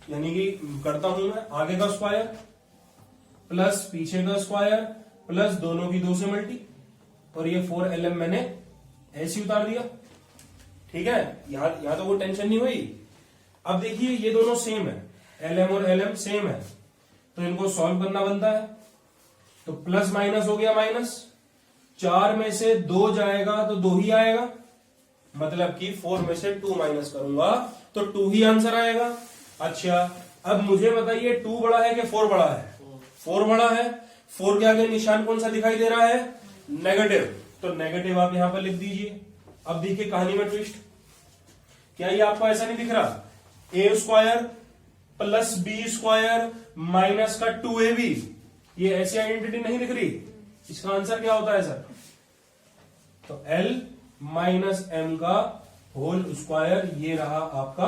यानी कि करता हूं मैं आगे का स्क्वायर प्लस पीछे का स्क्वायर प्लस दोनों की 2 से मल्टी, और ये 4lm मैंने ऐसे उतार दिया, ठीक है। यहां तो कोई टेंशन नहीं हुई। अब देखिए ये दोनों सेम है, lm और lm सेम है, तो इनको सॉल्व करना बनता है। तो प्लस माइनस हो गया माइनस, 4 में से 2 जाएगा तो 2 ही आएगा, मतलब कि 4 में से 2 माइनस करूंगा तो 2 ही आंसर आएगा। अच्छा अब मुझे बताइए 2 बड़ा है कि 4 बड़ा है? 4 बड़ा है। 4 के आगे निशान कौन सा दिखाई दे रहा है? नेगेटिव, तो नेगेटिव आप यहां पर लिख दीजिए। अब देखिए कहानी में ट्विस्ट, क्या ये आपको ऐसा नहीं दिख रहा? A square plus b square minus का 2ab, ये ऐसी आइडेंटिटी नहीं दिख रही? इसका आंसर क्या होता है सर? तो l माइनस एम का होल स्क्वायर, ये रहा आपका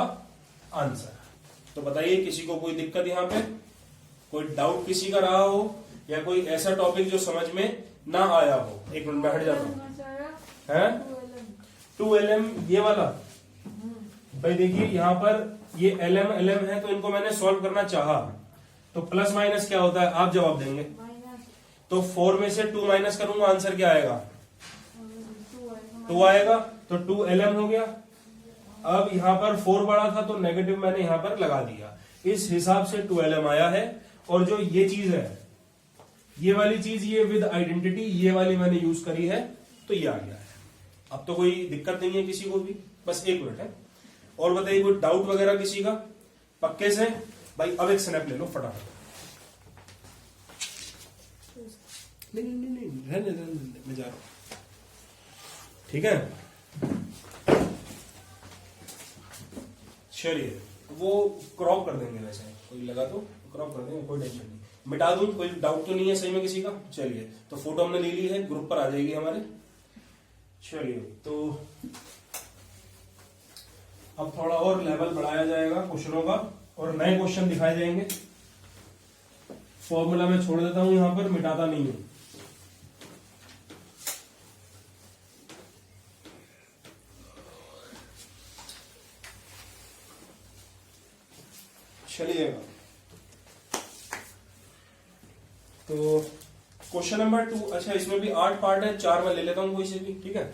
आंसर। तो बताइए किसी को कोई दिक्कत यहां पे, कोई डाउट किसी का रहा हो, या कोई ऐसा टॉपिक जो समझ में ना आया हो? एक मिनट में हट जाता हूं। है 2lm ये वाला? भाई देखिए यहां पर ये lm है, तो इनको मैंने सॉल्व करना चाहा, तो प्लस माइनस क्या होता है आप जवाब देंगे। तो 4 में से 2 माइनस करूंगा, आंसर क्या आएगा? 2 आएगा, तो 2lm हो गया। अब यहां पर 4 बड़ा था तो नेगेटिव मैंने यहां पर लगा दिया, इस हिसाब से 2lm आया है। और जो ये चीज है, ये वाली चीज, ये विद आइडेंटिटी, ये वाली मैंने यूज करी है, तो ये आ गया है। अब तो कोई दिक्कत नहीं है किसी को भी। बस 1 मिनट है, और बताइए कोई डाउट वगैरह किसी का पक्के से? भाई अब एक स्नैप ले लो फटाफट। नहीं, रहने मैं जा रहा हूं, ठीक है। चलिए वो क्रॉप कर देंगे, वैसे कोई लगा तो क्रॉप कर देंगे, कोई टेंशन नहीं, मिटा दूं, कोई डाउट तो नहीं है सही में किसी का? चलिए तो फोटो हमने ले ली है, ग्रुप पर आ जाएगी हमारे। चलिए तो अब थोड़ा और लेवल बढ़ाया जाएगा क्वेश्चनों का, और नए क्वेश्चन दिखाए जाएंगे। फॉर्मूला मैं छोड़ देता हूं यहां पर, मिटाता नहीं हूं। चलिएगा, तो क्वेश्चन नंबर 2। अच्छा इसमें भी 8 पार्ट है, 4 मैं ले लेता हूं कोई से भी, ठीक है।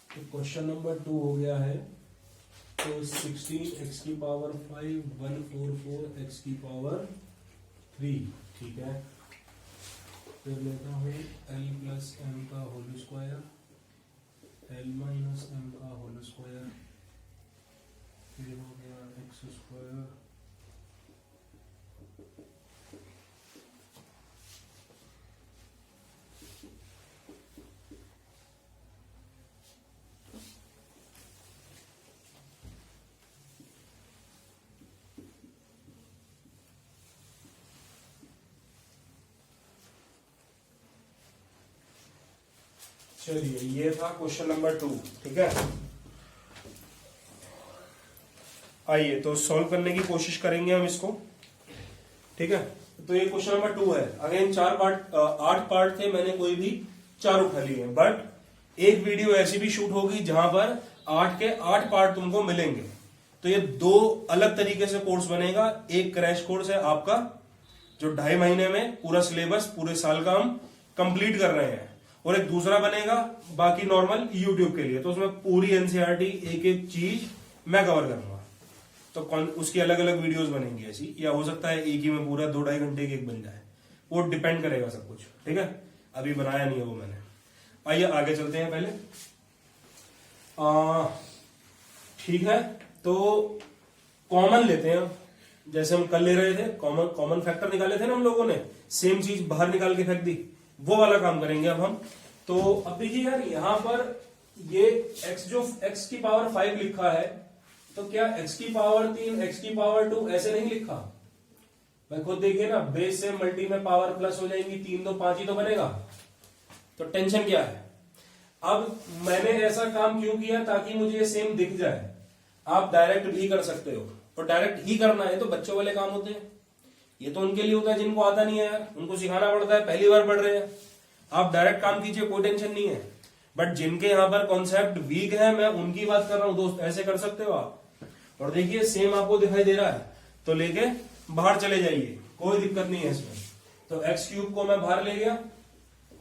तो क्वेश्चन नंबर 2 हो गया है, तो 16 x की पावर 5 144 x की पावर 3, ठीक है। फिर लेता हूं l प्लस एम का whole square, l minus M का होल स्क्वायर, फिर हो गया एक्स स्क्वायर चलिए ये था क्वेश्चन नंबर 2। ठीक है, आइए तो सॉल्व करने की कोशिश करेंगे हम इसको। ठीक है, तो ये क्वेश्चन नंबर 2 है। अगेन 8 पार्ट थे, मैंने कोई भी 4 उठा लिए, बट एक वीडियो ऐसी भी शूट होगी जहां पर 8 के 8 पार्ट तुमको मिलेंगे। तो ये 2 अलग तरीके से कोर्स बनेगा। एक क्रैश कोर्स है आपका, जो 2.5 महीने में पूरा सिलेबस पूरे साल का हम कंप्लीट कर रहे हैं, और एक दूसरा बनेगा बाकी नॉर्मल यूट्यूब के लिए। तो उसमें पूरी एनसीईआरटी एक एक चीज मैं कवर करूंगा। तो उसकी अलग अलग वीडियोस बनेंगी ऐसी, या हो सकता है एक ही में पूरा 2-2.5 घंटे की एक बन जाए, वो डिपेंड करेगा सब कुछ। ठीक है, अभी बनाया नहीं है वो मैंने। आइए आगे चलते हैं पहले। ठीक है, तो कॉमन लेते हैं। जैसे हम कल ले रहे थे, कॉमन फैक्टर निकाले थे ना हम लोगों ने, सेम चीज बाहर निकाल के फेंक दी, वो वाला काम करेंगे अब हम। तो अब देखिए यार, यहां पर ये x जो x की पावर 5 लिखा है, तो क्या x की पावर 3, x की पावर 2 ऐसे नहीं लिखा? भाई खुद देखिए ना, बेस से मल्टी में पावर प्लस हो जाएंगी, 3 2 5 ही तो बनेगा। तो टेंशन क्या है? अब मैंने ऐसा काम क्यों किया, ताकि मुझे ये सेम दिख जाए। आप डायरेक्ट भी कर सकते हो, और डायरेक्ट ही करना है तो बच्चों वाले काम होते हैं। ये तो उनके लिए होता है जिनको आता नहीं है यार, उनको सिखाना पड़ता है, पहली बार पढ़ रहे हैं। आप डायरेक्ट काम कीजिए, कोई टेंशन नहीं है। बट जिनके यहां पर कॉन्सेप्ट वीक है, मैं उनकी बात कर रहा हूं दोस्त, ऐसे कर सकते हो आप। और देखिए सेम आपको दिखाई दे रहा है, तो लेके बाहर चले जाइए, कोई दिक्कत नहीं है इसमें। तो एक्स क्यूब को मैं बाहर ले गया,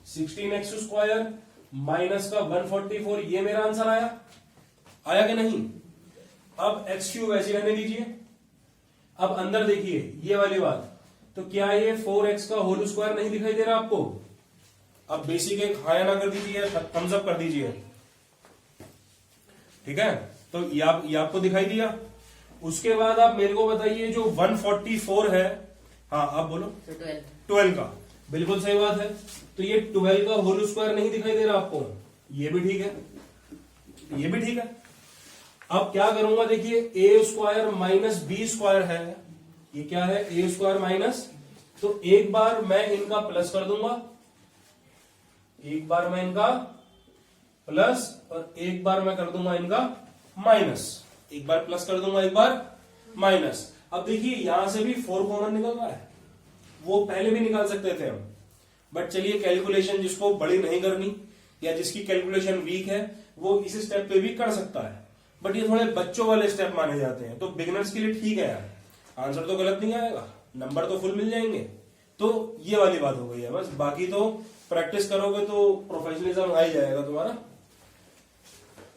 16x² माइनस का 144, ये मेरा आंसर आया कि नहीं? अब एक्स क्यूब ऐसे रहने दीजिए। अब अंदर देखिए ये वाली बात, तो क्या ये 4x का होल स्क्वायर नहीं दिखाई दे रहा आपको? अब बेसिक एक हाया ना कर दीजिए, थम्स अप कर दीजिए। ठीक है, तो ये आपको दिखाई दिया। उसके बाद आप मेरे को बताइए, जो 144 है, हाँ आप बोलो, 12 का, बिल्कुल सही बात है। तो ये 12 का होल स्क्वायर नहीं दिखाई दे रहा आपको? ये भी ठीक है, ये भी ठीक है। अब क्या करूंगा, देखिए a² माइनस b² है, ये क्या है, a² माइनस, तो एक बार मैं इनका प्लस कर दूंगा, एक बार मैं इनका प्लस, और एक बार मैं कर दूंगा इनका माइनस। एक बार प्लस कर दूंगा, एक बार माइनस। अब देखिए यहां से भी 4 कॉमन निकल रहा है, वो पहले भी निकाल सकते थे हम, बट चलिए कैलकुलेशन जिसको बड़ी नहीं करनी, या जिसकी कैलकुलेशन वीक है, वो इस स्टेप पे भी कर सकता है। बट ये थोड़े बच्चों वाले स्टेप माने जाते हैं, तो बिगिनर्स के लिए ठीक है यार, आंसर तो गलत नहीं आएगा, नंबर तो फुल मिल जाएंगे। तो ये वाली बात हो गई है बस, बाकी तो प्रैक्टिस करोगे तो प्रोफेशनलिज्म आ ही जाएगा तुम्हारा।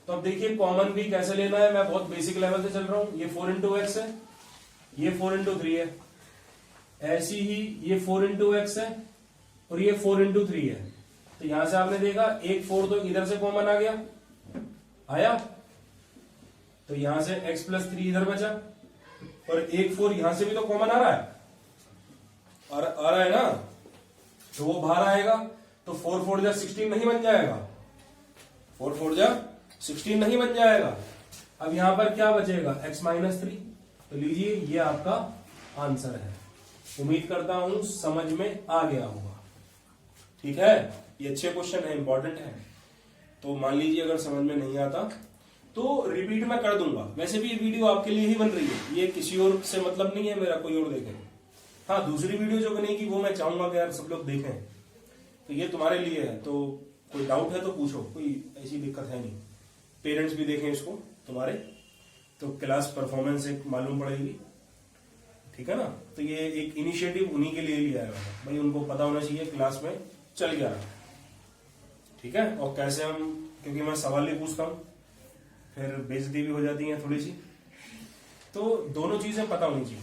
तो अब देखिए कॉमन भी कैसे लेना है, मैं बहुत बेसिक लेवल से चल रहा हूं। ये 4 × x है, ये 4 × 3 है, ऐसी ही ये 4 × x है, और ये 4 × 3 है। तो यहां से आपने देखा एक 4 तो इधर से कॉमन आ गया, आया, तो यहां से x + 3 इधर बचा, और एक 4 यहां से भी तो कॉमन आ रहा है, और आ रहा है ना, तो वो बाहर आएगा। तो 4 4 जा 16 नहीं बन जाएगा, 4 4 जा 16 नहीं बन जाएगा। अब यहां पर क्या बचेगा, x - 3। तो लीजिए ये आपका आंसर है। उम्मीद करता हूं समझ में आ गया होगा। ठीक है, ये अच्छे क्वेश्चन है, इंपॉर्टेंट है। तो मान लीजिए अगर समझ में नहीं आता तो रिपीट मैं कर दूंगा। वैसे भी ये वीडियो आपके लिए ही बन रही है, ये किसी और से मतलब नहीं है मेरा, कोई और देखे। हाँ, दूसरी वीडियो जो बनेगी वो मैं चाहूंगा कि यार सब लोग देखें, तो ये तुम्हारे लिए है। तो कोई डाउट है तो पूछो, कोई ऐसी दिक्कत है नहीं। पेरेंट्स भी देखें इसको तुम्हारे, तो क्लास परफॉर्मेंस एक मालूम पड़ेगी। ठीक है ना, तो ये एक इनिशिएटिव उन्हीं के लिए लिया है भाई, उनको पता होना चाहिए क्लास में चल क्या रहा है। ठीक है, और कैसे हम, क्योंकि मैं सवाल ही पूछता हूं, फिर बेइज्जती भी हो जाती है थोड़ी सी, तो दोनों चीजें पता होनी चाहिए।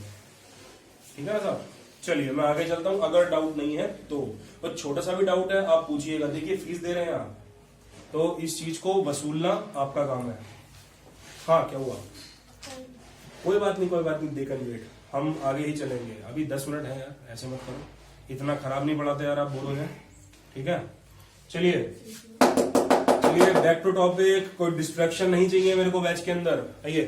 ठीक है ना साहब, चलिए मैं आगे चलता हूं। अगर डाउट नहीं है तो छोटा सा भी डाउट है आप पूछिएगा। देखिए फीस दे रहे हैं आप, तो इस चीज को वसूलना आपका काम है। हाँ क्या हुआ, कोई बात नहीं, कोई बात नहीं, देकर वेट, हम आगे ही चलेंगे। अभी 10 मिनट है यार, ऐसे मत करो, इतना खराब नहीं पढ़ाते यार, आप बोर हो जाए। ठीक है, चलिए बैक टू टॉपिक। कोई डिस्ट्रैक्शन नहीं चाहिए मेरे को बैच के अंदर। आइए,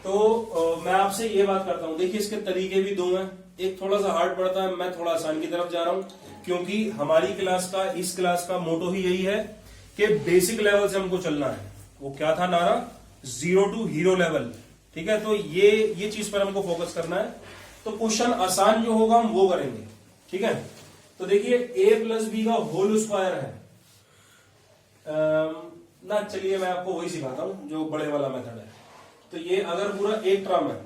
तो मैं आपसे ये बात करता हूं, देखिए इसके तरीके भी 2 हैं। एक थोड़ा सा हार्ड पड़ता है, मैं थोड़ा आसान की तरफ जा रहा हूं, क्योंकि हमारी क्लास का, इस क्लास का मोटो ही यही है कि बेसिक लेवल से हमको चलना है। वो क्या था नारा, 0 to हीरो लेवल। ठीक है, तो ये चीज पर हमको फोकस करना है। तो क्वेश्चन आसान जो होगा हम वो करेंगे। ठीक है, तो देखिए a प्लस बी का होल स्क्वायर है ना, चलिए मैं आपको वही सिखाता हूं जो बड़े वाला मेथड है। तो ये अगर पूरा एक टर्म है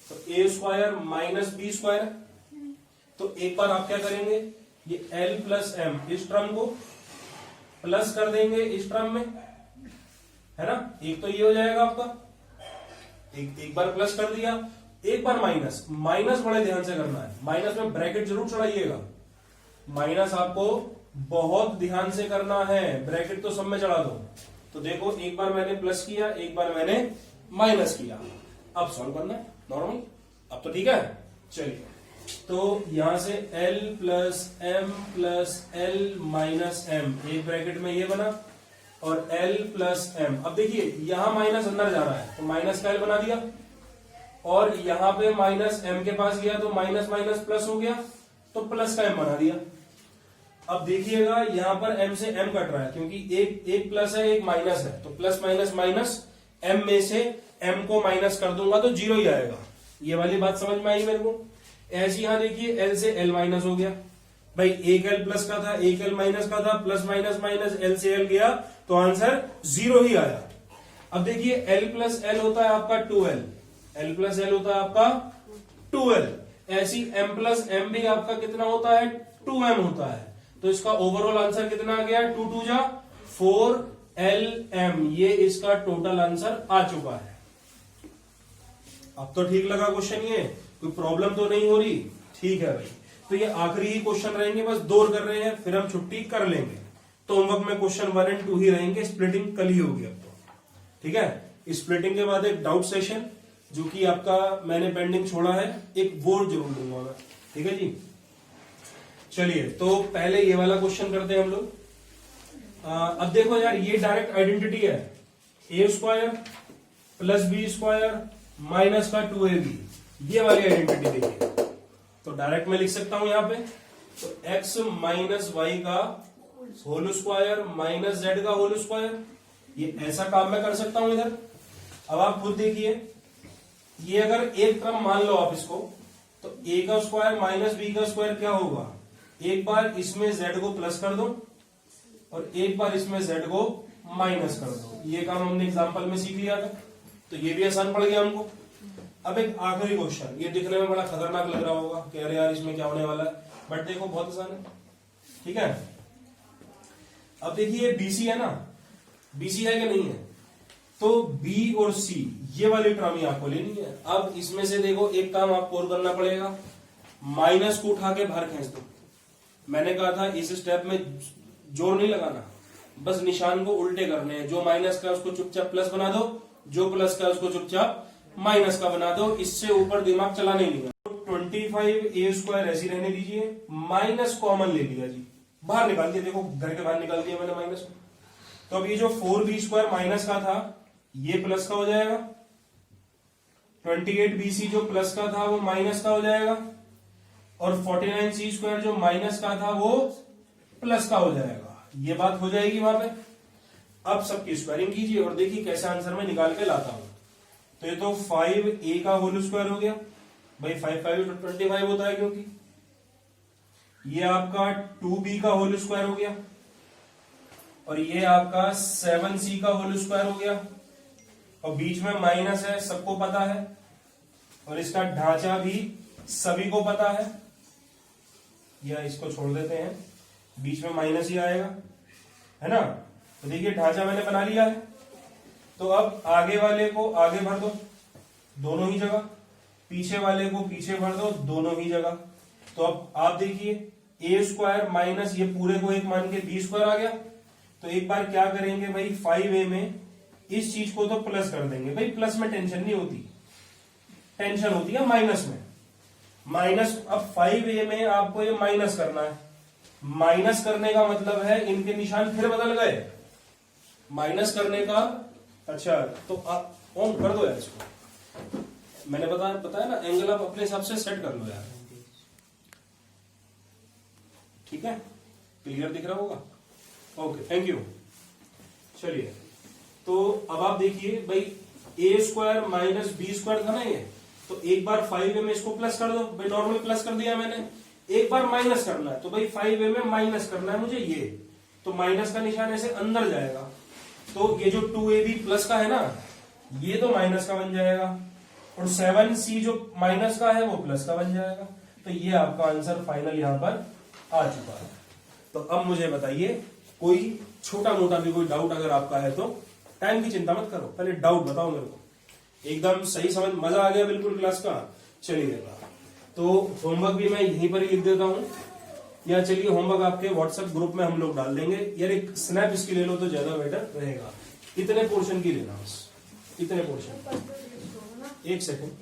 तो a square minus B square है, तो एक बार आप क्या करेंगे, ये l प्लस एम इस टर्म को प्लस कर देंगे इस टर्म में, है ना। एक तो ये हो जाएगा आपका, एक बार प्लस कर दिया, एक बार माइनस। माइनस बड़े ध्यान से करना है, माइनस में ब्रैकेट जरूर चढ़ाइएगा, माइनस आपको बहुत ध्यान से करना है, ब्रैकेट तो सब में चढ़ा दो। तो देखो एक बार मैंने प्लस किया, एक बार मैंने माइनस किया, अब सॉल्व करना है नॉर्मल। अब तो ठीक है, चलिए तो यहां से l plus M plus L minus M, एक ब्रैकेट में ये बना, और l प्लस एम। अब देखिए यहां माइनस अंदर जा रहा है तो माइनस का l बना दिया, और यहां पे माइनस m के पास गया तो माइनस माइनस प्लस हो गया, तो प्लस का m बना दिया। अब देखिएगा यहां पर m से m कट रहा है, क्योंकि एक प्लस है एक माइनस है, तो प्लस माइनस माइनस m में से m को माइनस कर दूंगा तो 0 ही आएगा। ये वाली बात समझ में आई मेरे को। ऐसे यहां देखिए l से l माइनस हो गया, भाई एक l प्लस का था एक l माइनस का था, प्लस माइनस माइनस l से l गया तो आंसर 0 ही आया। अब देखिए l प्लस l होता है आपका 2l, l प्लस l होता है आपका 2l, ऐसी m प्लस m भी आपका कितना होता है 2m होता है। तो इसका ओवरऑल आंसर कितना आ गया, 2 2 जा 4lm, ये इसका टोटल आंसर आ चुका है। अब तो ठीक लगा क्वेश्चन, ये कोई प्रॉब्लम तो नहीं हो रही, ठीक है भाई। तो ये आखिरी ही क्वेश्चन रहेंगे, बस 2 कर रहे हैं, फिर हम छुट्टी कर लेंगे। तो होमवर्क में क्वेश्चन 1 और 2 ही रहेंगे, स्प्लिटिंग कल ही होगी अब तो। ठीक है, स्प्लिटिंग के बाद एक डाउट सेशन जो कि आपका मैंने पेंडिंग छोड़ा है, एक वो जरूर दूंगा मैं। ठीक है जी, चलिए तो पहले ये वाला क्वेश्चन करते हैं हम लोग। अब देखो यार, ये डायरेक्ट आइडेंटिटी है, a square plus b square minus का 2ab, ये वाली आइडेंटिटी देखिए। तो डायरेक्ट मैं लिख सकता हूं यहां पे, तो x माइनस वाई का होल स्क्वायर माइनस z का होल स्क्वायर, ये ऐसा काम मैं कर सकता हूं इधर। अब आप खुद देखिए, ये अगर एक क्रम मान लो आप इसको, तो a का स्क्वायर माइनस b का स्क्वायर क्या होगा, एक बार इसमें z को प्लस कर दो और एक बार इसमें z को माइनस कर दो। ये काम हमने एग्जांपल में सीख लिया था, तो ये भी आसान पड़ गया हमको। अब एक आखिरी क्वेश्चन, ये दिखने में बड़ा खतरनाक लग रहा होगा कि अरे यार इसमें क्या होने वाला है, बट देखो बहुत आसान है। ठीक है, अब देखिए BC है ना, BC है कि नहीं है, तो B और C ये वाली टर्म ही आपको लेनी है। अब इसमें से देखो एक काम आपको और करना पड़ेगा, माइनस को उठा के बाहर खींच दो। मैंने कहा था इस स्टेप में जोर नहीं लगाना, बस निशान को उल्टे करने हैं। जो माइनस का उसको चुपचाप प्लस बना दो, जो प्लस का उसको चुपचाप माइनस का बना दो, इससे ऊपर दिमाग चलाने ही नहीं। 25a स्क्वायर ऐसी रहने दीजिए, माइनस कॉमन ले लिया जी, बाहर निकाल दिया, देखो घर के बाहर निकाल दिया मैंने माइनस को। तो अब ये जो 4b स्क्वायर माइनस का था ये प्लस का हो जाएगा, 28bc जो प्लस का था वो माइनस का हो जाएगा, और 49c स्क्वायर जो माइनस का था वो प्लस का हो जाएगा। ये बात हो जाएगी वहां पे। अब सबकी स्क्वायरिंग कीजिए और देखिए कैसे आंसर में निकाल के लाता हूं। तो ये तो 5a का होल स्क्वायर हो गया, भाई 5 5 25 होता है, क्योंकि ये आपका 2b का होल स्क्वायर हो गया, और ये आपका 7c का होल स्क्वायर हो गया, और बीच में माइनस है सबको पता है, और इसका ढांचा भी सभी को पता है, या इसको छोड़ देते हैं, बीच में माइनस ही आएगा, है ना। तो देखिए ढांचा मैंने बना लिया है। तो अब आगे वाले को आगे भर दो दोनों ही जगह, पीछे वाले को पीछे भर दो दोनों ही जगह। तो अब आप देखिए a स्क्वायर माइनस ये पूरे को एक मान के b स्क्वायर आ गया। तो एक बार क्या करेंगे भाई, 5a में इस चीज को तो प्लस कर देंगे, भाई प्लस में टेंशन नहीं होती, टेंशन होती है माइनस में। माइनस, अब 5a में आपको ये माइनस करना है, माइनस करने का मतलब है इनके निशान फिर बदल गए, माइनस करने का। अच्छा तो आप ऑन कर दो यार इसको, मैंने बताया ना, एंगल आप अपने हिसाब से सेट कर लो यार, ठीक है, क्लियर दिख रहा होगा? Okay, thank you. चलिए, तो अब आप देखिए भाई, ए स्क्वायर माइनस बी स्क्वायर था ना ये, तो एक बार 5a में इसको प्लस कर दो भाई, नॉर्मल प्लस कर दिया मैंने। एक बार माइनस करना है तो भाई 5a में माइनस करना है मुझे ये, तो माइनस का निशान ऐसे अंदर जाएगा, तो ये जो 2ab प्लस का है ना, ये तो माइनस का बन जाएगा, और 7c जो माइनस का है वो प्लस का बन जाएगा। तो ये आपका आंसर फाइनल यहां पर आ चुका है। तो अब मुझे बताइए, कोई छोटा मोटा भी कोई डाउट अगर आपका है तो, टाइम की चिंता मत करो, पहले डाउट बताओ मेरे को। एकदम सही समझ, मजा आ गया बिल्कुल क्लास का? चलिए, तो होमवर्क भी मैं यहीं पर ही लिख देता हूं, या चलिए होमवर्क आपके व्हाट्सएप ग्रुप में हम लोग डाल देंगे। यार एक स्नैप इसकी ले लो तो ज्यादा बेटर रहेगा। इतने पोर्शन की लेना, बस इतने पोर्शन। एक सेकेंड,